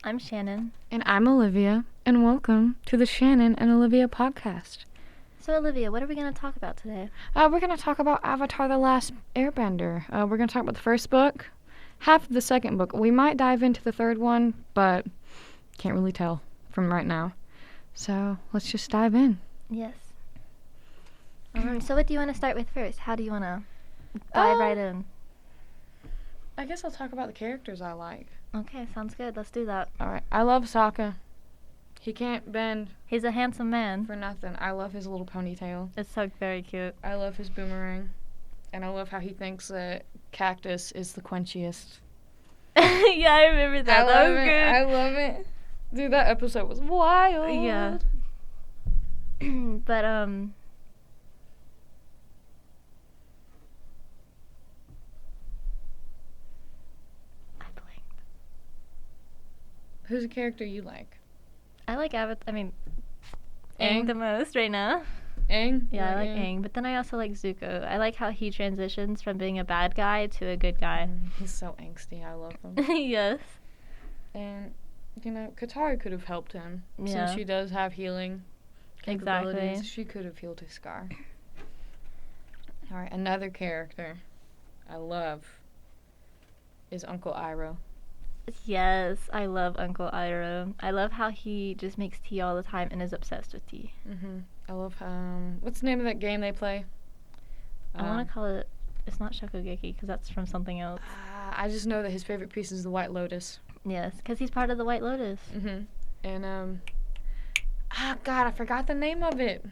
I'm Shannon. And I'm Olivia, and welcome to the Shannon and Olivia podcast. So, Olivia, what are we going to talk about today? We're going to talk about Avatar: The Last Airbender. We're going to talk about the first book, half of the second book. We might dive into the third one, but can't really tell from right now. So, let's just dive in. Yes. So what do you want to start with first? How do you want to dive right in? I guess I'll talk about the characters I like. Okay, sounds good. Let's do that. Alright, I love Sokka. He can't bend He's a handsome man. for nothing. I love his little ponytail. It's so very cute. I love his boomerang. And I love how he thinks that cactus is the quenchiest. Yeah, I remember that. That was good. I love it. Dude, that episode was wild. Yeah. But, I blinked. Who's a character you like? I like Aang Aang? the most right now. Aang? Yeah, I like Aang. But then I also like Zuko. I like how he transitions from being a bad guy to a good guy. He's so angsty. I love him. Yes. And, Katara could have helped him. Yeah. Since she does have healing capabilities. Exactly. She could have healed his scar. Alright, another character I love is Uncle Iroh. Yes, I love Uncle Iroh. I love how he just makes tea all the time and is obsessed with tea. I love what's the name of that game they play? I want to call it, it's not Shokugeki because that's from something else. I just know that his favorite piece is the White Lotus. Yes, because he's part of the White Lotus. And God, I forgot the name of it.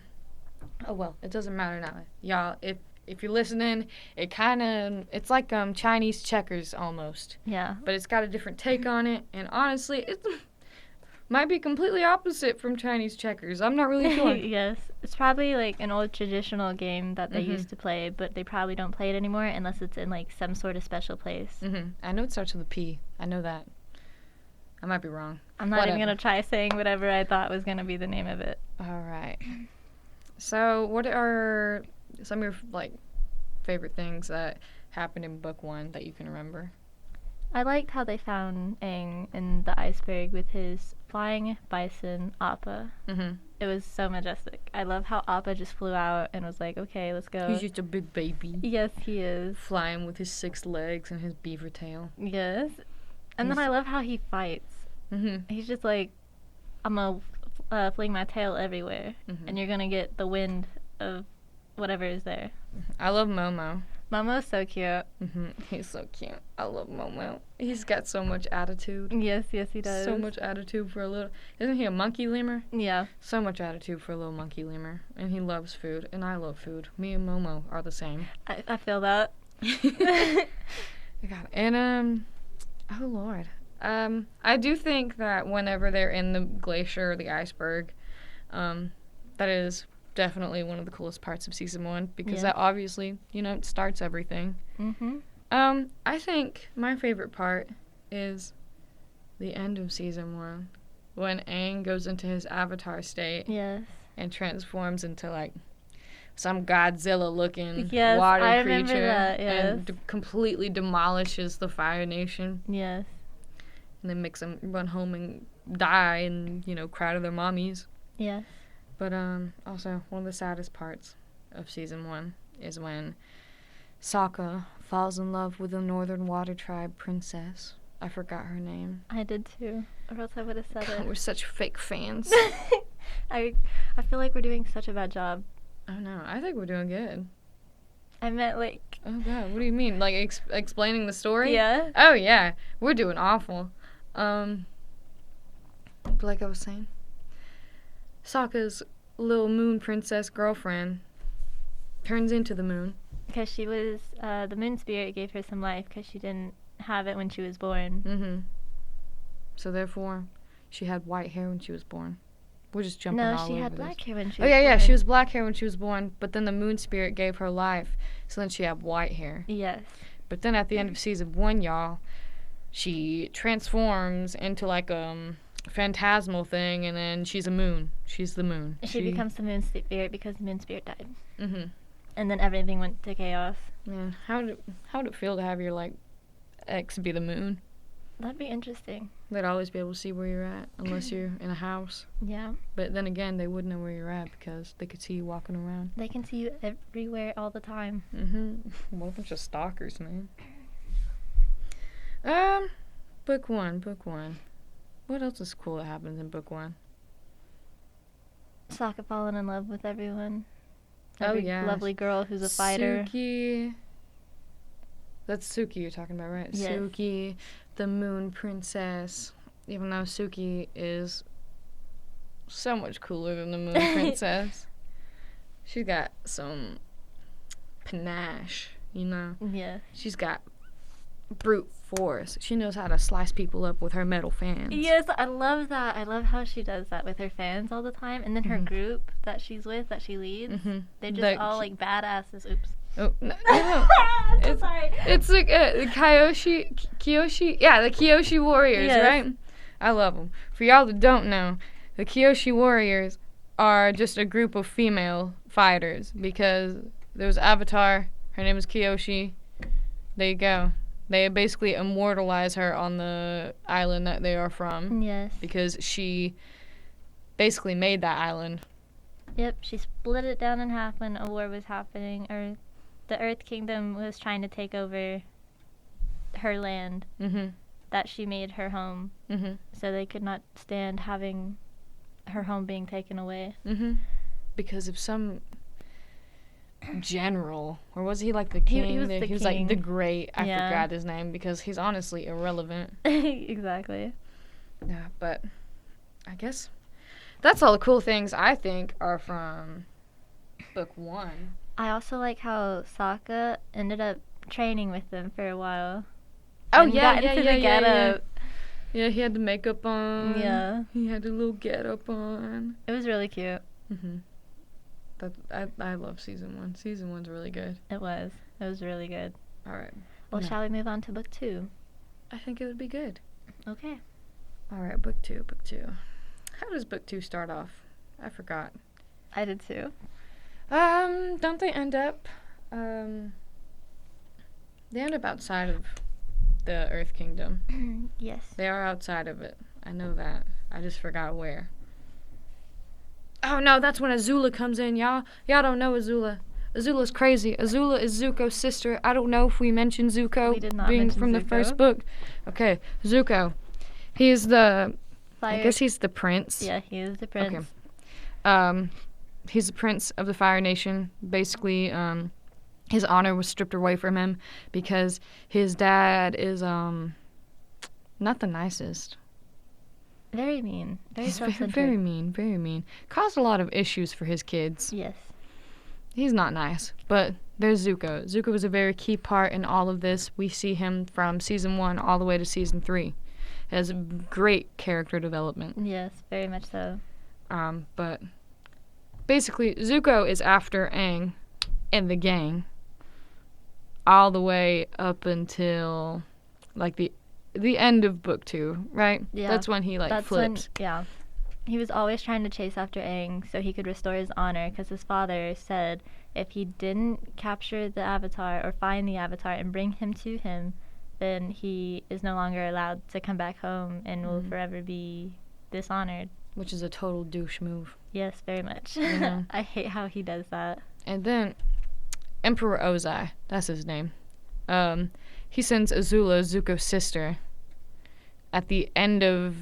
Oh well, it doesn't matter now. Y'all, if you're listening, it's like Chinese checkers almost. Yeah. But it's got a different take on it, and honestly, it might be completely opposite from Chinese checkers. I'm not really sure. Yes, it's probably like an old traditional game that they used to play, but they probably don't play it anymore unless it's in like some sort of special place. I know it starts with a P. I know that. I might be wrong. I'm not even going to try saying whatever I thought was going to be the name of it. All right. So, what are some of your favorite things that happened in book 1 that you can remember? I liked how they found Aang in the iceberg with his flying bison, Appa. It was so majestic. I love how Appa just flew out and was like, okay, let's go. He's just a big baby. Yes, he is. Flying with his 6 legs and his beaver tail. Yes. And then I love how he fights. He's just like, I'm going to fling my tail everywhere, and you're going to get the wind of whatever is there. I love Momo. Momo's so cute. He's so cute. I love Momo. He's got so much attitude. Yes, he does. So much attitude for a little... Isn't he a monkey lemur? Yeah. So much attitude for a little monkey lemur. And he loves food, and I love food. Me and Momo are the same. I feel that. God. And, oh Lord. I do think that whenever they're in the glacier or the iceberg, that is definitely one of the coolest parts of season 1 because that obviously, it starts everything. I think my favorite part is the end of season 1 when Aang goes into his avatar state. Yes. And transforms into some Godzilla-looking yes, water I creature remember that, yes. and completely demolishes the Fire Nation. Yes. And then makes them run home and die and, cry to their mommies. Yes. But also, one of the saddest parts of season 1 is when Sokka falls in love with the Northern Water Tribe princess. I forgot her name. I did too, or else I would have said it. We're such fake fans. I feel like we're doing such a bad job. Oh no, I think we're doing good. I meant Oh god, what do you mean? Explaining the story? Yeah. Oh yeah, we're doing awful. But like I was saying, Sokka's little moon princess girlfriend turns into the moon. Because she was, the moon spirit gave her some life because she didn't have it when she was born. So therefore, she had white hair when she was born. We're just jumping all over No, she had this. black hair when she was born. born. Yeah, she was black hair when she was born, but then the moon spirit gave her life, so then she had white hair. Yes. But then at the end of season 1, y'all, she transforms into phantasmal thing, and then she's a moon. She's the moon. She becomes the moon spirit because the moon spirit died. Mhm. And then everything went to chaos. Man, how'd it feel to have your ex be the moon? That'd be interesting. They'd always be able to see where you're at, unless you're in a house. Yeah. But then again, they wouldn't know where you're at because they could see you walking around. They can see you everywhere all the time. What a bunch of stalkers, man. Book one. What else is cool that happens in book one? Sokka falling in love with everyone. Oh, Every yeah. lovely girl who's a fighter. Suki. That's Suki you're talking about, right? Yes. Suki, the Moon Princess. Even though Suki is so much cooler than the Moon Princess. She's got some panache, you know? Yeah. She's got brute force. She knows how to slice people up with her metal fans. Yes, I love that. I love how she does that with her fans all the time. And then her group that she's with, that she leads, they're just all like badasses. Oops. Oh, no. I'm so sorry. It's like the Kyoshi. Yeah, the Kyoshi Warriors, Yes. right? I love them. For y'all that don't know, the Kyoshi Warriors are just a group of female fighters because there was Avatar. Her name is Kyoshi. There you go. They basically immortalize her on the island that they are from Yes. because she basically made that island. Yep, she split it down in half when a war was happening, or the Earth Kingdom was trying to take over her land that she made her home, so they could not stand having her home being taken away. Because of some general, or was he like the king? He was the He was king. like the great. I Yeah. forgot his name because he's honestly irrelevant. Exactly. Yeah, but I guess that's all the cool things I think are from book one. I also like how Sokka ended up training with them for a while. Oh and yeah, got yeah, into yeah, the yeah, yeah. getup. Yeah, he had the makeup on. Yeah. He had a little getup on. It was really cute. I love season one. Season one's really good. It was. It was really good. All right. Well, No. shall we move on to book 2? I think it would be good. Okay. All right, book two. How does book 2 start off? I forgot. I did too. Don't they end up, they end up outside of the Earth Kingdom. Yes. They are outside of it. I know that. I just forgot where. Oh no, that's when Azula comes in, y'all. Y'all don't know Azula. Azula's crazy. Azula is Zuko's sister. I don't know if we mentioned Zuko We did not being mention from the Zuko. first book. Okay, Zuko. He's the, Fire. I guess he's the prince. Yeah, he is the prince. He's the prince of the Fire Nation. Basically, his honor was stripped away from him because his dad is not the nicest. Very mean. Very He's self-centered. very mean. Caused a lot of issues for his kids. Yes. He's not nice. But there's Zuko. Zuko was a very key part in all of this. We see him from season 1 all the way to season 3. Has great character development. Yes, very much so. But basically, Zuko is after Aang and the gang all the way up until like the end of book 2, right? Yeah. That's when he flips. Yeah. He was always trying to chase after Aang so he could restore his honor because his father said if he didn't capture the Avatar or find the Avatar and bring him to him, then he is no longer allowed to come back home and will forever be dishonored. Which is a total douche move. Yes, very much. Yeah. I hate how he does that. And then Emperor Ozai, that's his name. He sends Azula, Zuko's sister, at the end of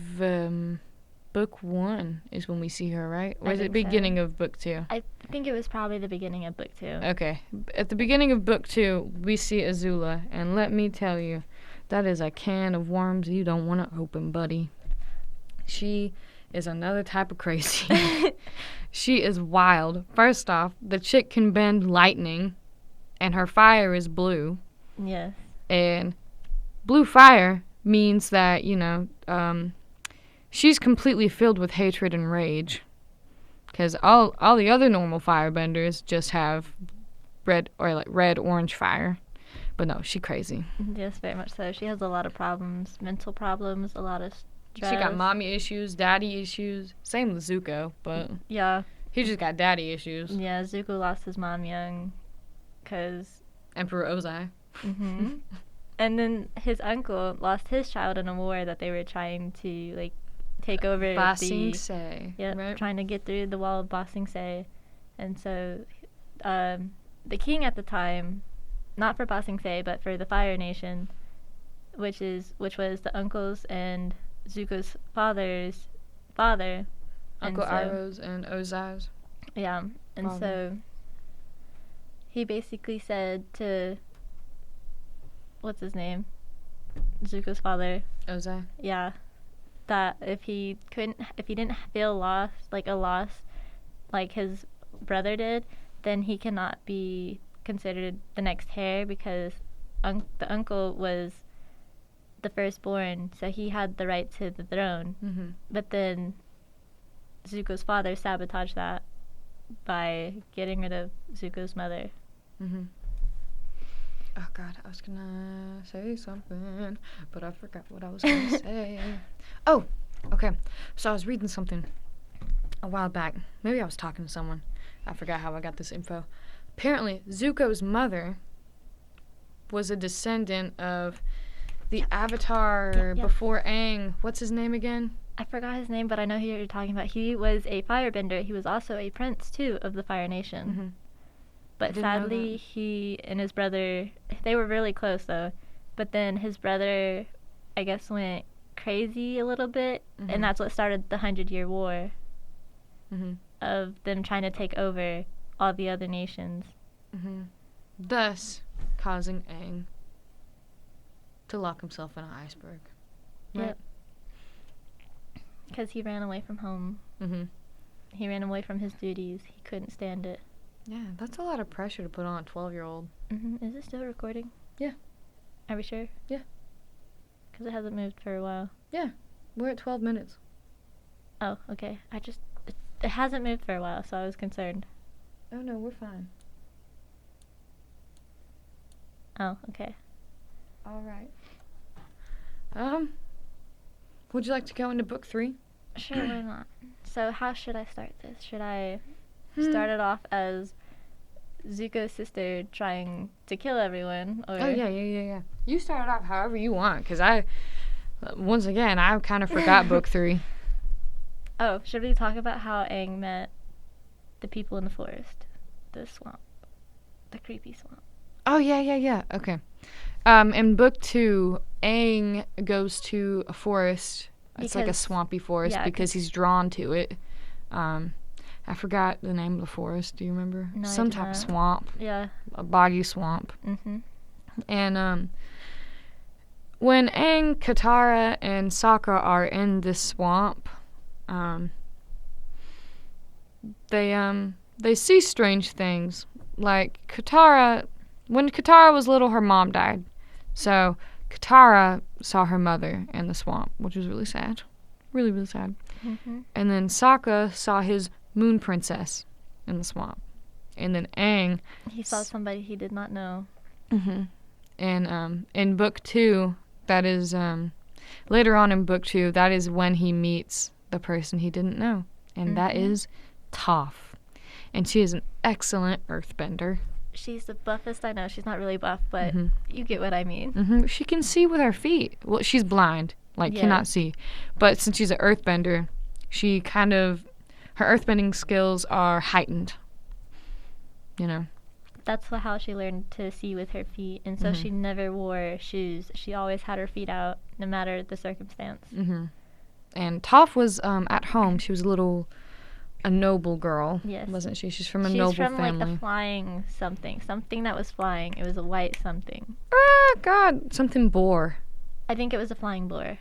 book 1 is when we see her, right? Or I is it think so. beginning of book 2? I think it was probably the beginning of book 2. Okay. At the beginning of book 2, we see Azula, and let me tell you, that is a can of worms you don't want to open, buddy. She is another type of crazy. She is wild. First off, the chick can bend lightning, and her fire is blue. Yes. And blue fire means that, she's completely filled with hatred and rage. Because all the other normal firebenders just have red, orange fire. But no, she crazy. Yes, very much so. She has a lot of problems, mental problems, a lot of stress. She got mommy issues, daddy issues. Same with Zuko, but Yeah. he just got daddy issues. Yeah, Zuko lost his mom young because... Emperor Ozai. And then his uncle lost his child in a war that they were trying to like take over Ba Sing Se. right? Trying to get through the wall of Ba Sing Se. And so the king at the time, not for Ba Sing Se, but for the Fire Nation, which was the uncle's and Zuko's father's father. Uncle Iroh's and Ozai's. Yeah. And father. so he basically said to, what's his name? Zuko's father. Ozai. Yeah. That if he didn't feel loss like his brother did, then he cannot be considered the next heir because the uncle was the firstborn, so he had the right to the throne. Mm-hmm. But then Zuko's father sabotaged that by getting rid of Zuko's mother. Mm-hmm. Oh God, I was gonna say something, but I forgot what I was gonna say. Oh, okay. So I was reading something a while back. Maybe I was talking to someone. I forgot how I got this info. Apparently, Zuko's mother was a descendant of the Avatar before Aang. What's his name again? I forgot his name, but I know who you're talking about. He was a firebender. He was also a prince, too, of the Fire Nation. Mm-hmm. But sadly, he and his brother, they were really close, though. But then his brother, I guess, went crazy a little bit, Mm-hmm. and that's what started the 100-Year War Mm-hmm. of them trying to take over all the other nations. Mm-hmm. Thus, causing Aang to lock himself in an iceberg. Right? Yep. Because he ran away from home. Mm-hmm. He ran away from his duties. He couldn't stand it. Yeah, that's a lot of pressure to put on a 12-year-old. Mm-hmm. Is it still recording? Yeah. Are we sure? Yeah. Because it hasn't moved for a while. Yeah, we're at 12 minutes. Oh, okay. It hasn't moved for a while, so I was concerned. Oh no, we're fine. Oh, okay. All right. Would you like to go into book 3? Sure, why not? So how should I start this? Should I start it off as Zuko's sister trying to kill everyone? Or Oh, yeah. You start it off however you want, because once again, I kind of forgot book 3. Oh, should we talk about how Aang met the people in the forest? The swamp. The creepy swamp. Oh, yeah. Okay. In book 2, Aang goes to a forest. It's like a swampy forest because he's drawn to it. I forgot the name of the forest. Do you remember? No, Some type of swamp. Yeah. A boggy swamp. Mm-hmm. And when Aang, Katara, and Sokka are in this swamp, they see strange things. Like when Katara was little, her mom died. So Katara saw her mother in the swamp, which was really sad. Really, really sad. Mm-hmm. And then Sokka saw his moon princess in the swamp. And then Aang... He saw somebody he did not know. Mm-hmm. And in book 2, that is... later on in book 2, that is when he meets the person he didn't know. And that is Toph. And she is an excellent earthbender. She's the buffest I know. She's not really buff, but you get what I mean. Mm-hmm. She can see with her feet. Well, she's blind, cannot see. But since she's an earthbender, she her earthbending skills are heightened. You know? That's how she learned to see with her feet. And so she never wore shoes. She always had her feet out, no matter the circumstance. Mm-hmm. And Toph was at home. She was a noble girl, wasn't she? She's from a noble family. She's from like a flying something that was flying. It was a white something. Ah, God, something boar. I think it was a flying boar.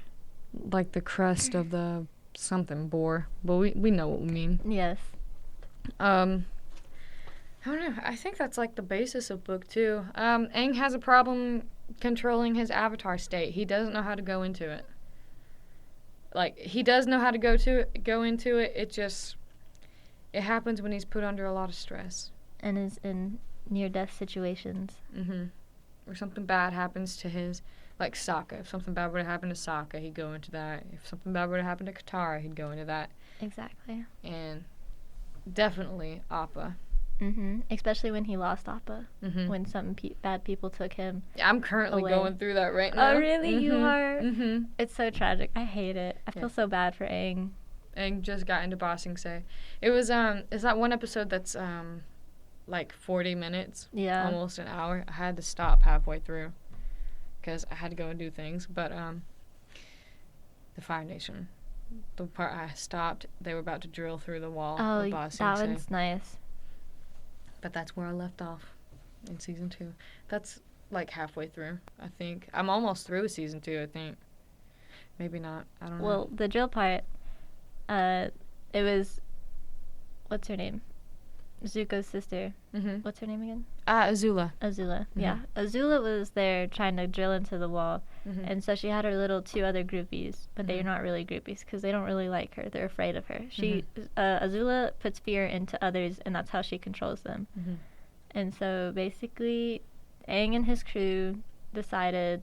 Like the crest of the something boar. But we know what we mean. Yes. I don't know. I think that's like the basis of book 2. Aang has a problem controlling his avatar state. He doesn't know how to go into it. Like, he does know how to go into it. It happens when he's put under a lot of stress. And is in near-death situations. Mm-hmm. Or something bad happens to like Sokka. If something bad were to happen to Sokka, he'd go into that. If something bad were to happen to Katara, he'd go into that. Exactly. And definitely Appa. Especially when he lost Appa. Mhm. When some bad people took him. I'm currently away. going through that right now. Oh, really? You are? Mhm. It's so tragic. I hate it. I feel so bad for Aang. Aang just got into Ba Sing Se. It was is that one episode that's like 40 minutes? Yeah. Almost an hour. I had to stop halfway through because I had to go and do things. But the Fire Nation, the part I stopped, they were about to drill through the wall of Ba Sing that Se. one's nice. But that's where I left off in season 2. That's like halfway through, I think. I'm almost through with season 2, I think. Maybe not. I don't know. Well, the drill part, it was, what's her name? Zuko's sister. Mm-hmm. What's her name again? Azula. Azula. Mhm. Yeah. Azula was there trying to drill into the wall. Mm-hmm. And so she had her little 2 other groupies, but they're Mhm. not really groupies because they don't really like her. They're afraid of her. Azula puts fear into others, and that's how she controls them. Mm-hmm. And so basically, Aang and his crew decided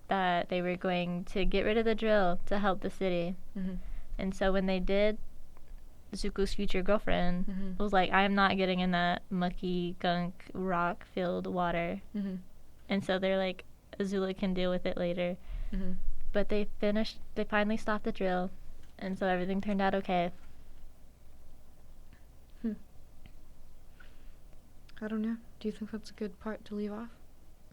that they were going to get rid of the drill to help the city. Mm-hmm. And so when they did, Zuko's future girlfriend Mm-hmm. was like, I am not getting in that mucky, gunk, rock-filled water. Mm-hmm. And so they're like, Azula can deal with it later. Mm-hmm. But they finally stopped the drill. And so everything turned out okay. I don't know. Do you think that's a good part to leave off?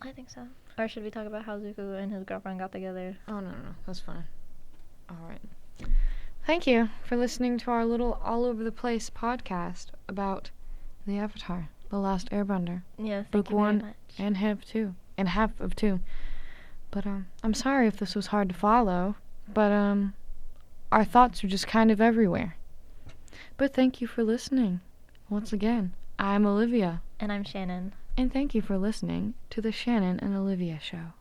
I think so. Or should we talk about how Zuko and his girlfriend got together? Oh, no. That's fine. All right. Thank you for listening to our little all-over-the-place podcast about the Avatar, The Last Airbender. Yes, Book thank you very 1 much. and half of 2. But I'm sorry if this was hard to follow, but our thoughts are just kind of everywhere. But thank you for listening. Once again, I'm Olivia. And I'm Shannon. And thank you for listening to the Shannon and Olivia Show.